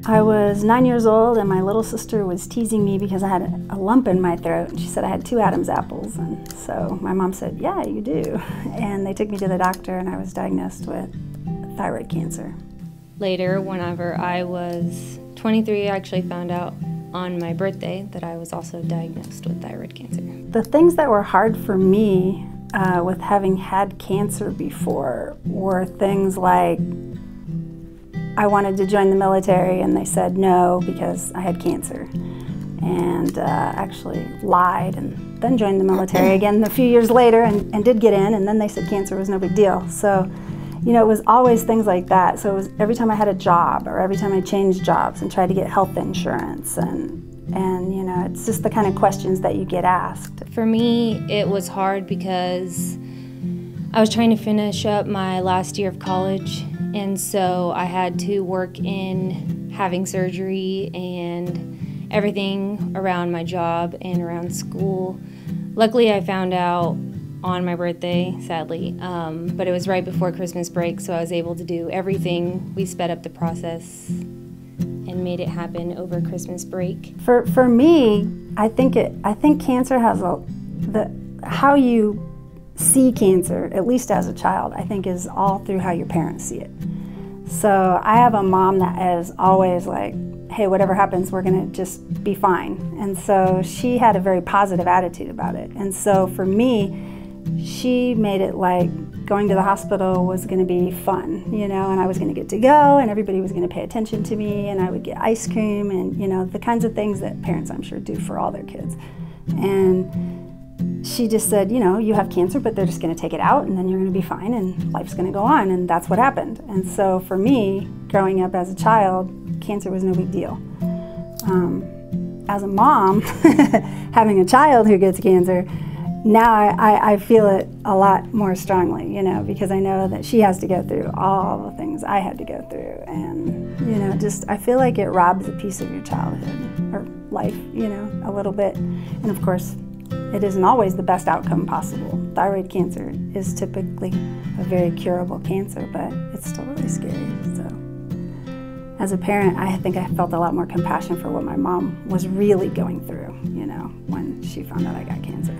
I was 9 years old and my little sister was teasing me because I had a lump in my throat, and she said I had 2 Adam's apples, and so my mom said, yeah, you do. And they took me to the doctor and I was diagnosed with thyroid cancer. Later, whenever I was 23, I actually found out on my birthday that I was also diagnosed with thyroid cancer. The things that were hard for me with having had cancer before were things like I wanted to join the military and they said no because I had cancer, and actually lied and then joined the military again a few years later and did get in, and then they said cancer was no big deal. So, you know, it was always things like that. So it was every time I had a job or every time I changed jobs and tried to get health insurance, and you know, it's just the kind of questions that you get asked. For me, it was hard because I was trying to finish up my last year of college, and so I had to work in having surgery and everything around my job and around school. Luckily, I found out on my birthday, sadly, but it was right before Christmas break, so I was able to do everything. We sped up the process and made it happen over Christmas break. For me, I think cancer has how you see cancer, at least as a child, I think is all through how your parents see it. So I have a mom that is always like, hey, whatever happens, we're gonna just be fine. And so she had a very positive attitude about it. And so for me, she made it like going to the hospital was gonna be fun, you know, and I was gonna get to go and everybody was gonna pay attention to me and I would get ice cream and, you know, the kinds of things that parents, I'm sure, do for all their kids. And she just said, you know, you have cancer, but they're just gonna take it out and then you're gonna be fine and life's gonna go on, and that's what happened. And so for me, growing up as a child, cancer was no big deal. As a mom, having a child who gets cancer, now I feel it a lot more strongly, you know, because I know that she has to go through all the things I had to go through, and, you know, just I feel like it robs a piece of your childhood or life, you know, a little bit. And of course, it isn't always the best outcome possible. Thyroid cancer is typically a very curable cancer, but it's still really scary. So as a parent, I think I felt a lot more compassion for what my mom was really going through, you know, when she found out I got cancer.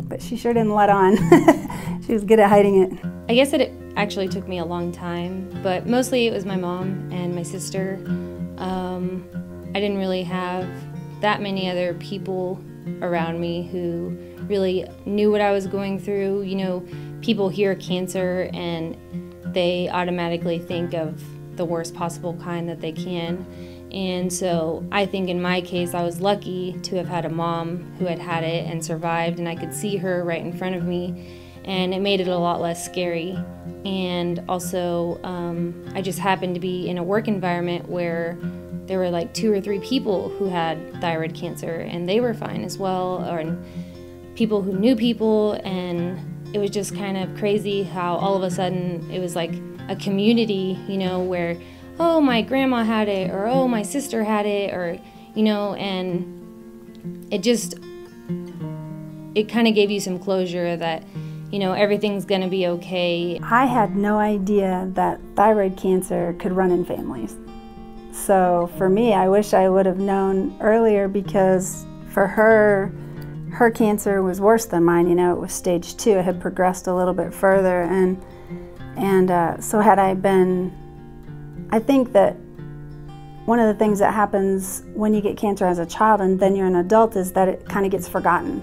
But she sure didn't let on. She was good at hiding it. I guess it actually took me a long time, but mostly it was my mom and my sister. I didn't really have that many other people around me who really knew what I was going through. You know, people hear cancer and they automatically think of the worst possible kind that they can. And so I think in my case, I was lucky to have had a mom who had had it and survived, and I could see her right in front of me, and it made it a lot less scary. And also, I just happened to be in a work environment where there were like 2 or 3 people who had thyroid cancer, and they were fine as well, or people who knew people, and it was just kind of crazy how all of a sudden it was like a community, you know, where, oh, my grandma had it, or oh, my sister had it, or, you know, and it kind of gave you some closure that, you know, everything's gonna be okay. I had no idea that thyroid cancer could run in families. So for me, I wish I would have known earlier, because for her cancer was worse than mine. You know, it was stage 2. It had progressed a little bit further, and so had I been, I think that one of the things that happens when you get cancer as a child and then you're an adult is that it kind of gets forgotten.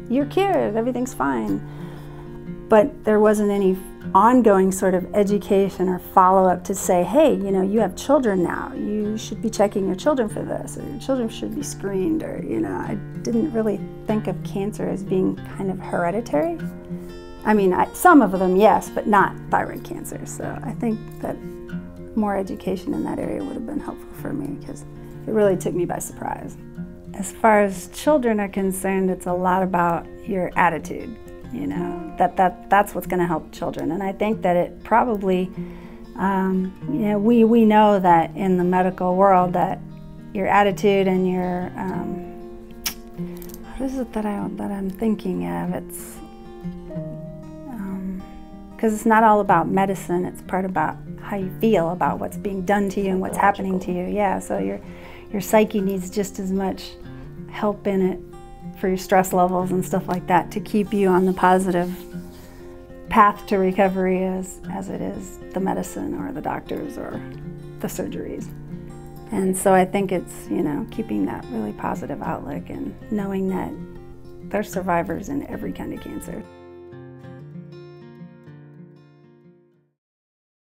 You're cured, everything's fine. But there wasn't any ongoing sort of education or follow-up to say, hey, you know, you have children now. You should be checking your children for this, or your children should be screened, or, you know, I didn't really think of cancer as being kind of hereditary. I mean, some of them, yes, but not thyroid cancer. So I think that more education in that area would have been helpful for me, because it really took me by surprise. As far as children are concerned, it's a lot about your attitude. You know, that's what's going to help children. And I think that it probably, you know, we know that in the medical world that your attitude and your, what is it that I'm thinking of? It's because it's not all about medicine, it's part about how you feel about what's being done to you and what's happening to you. Yeah, so your psyche needs just as much help in it for your stress levels and stuff like that to keep you on the positive path to recovery as it is the medicine or the doctors or the surgeries. And so I think it's, you know, keeping that really positive outlook and knowing that there's survivors in every kind of cancer.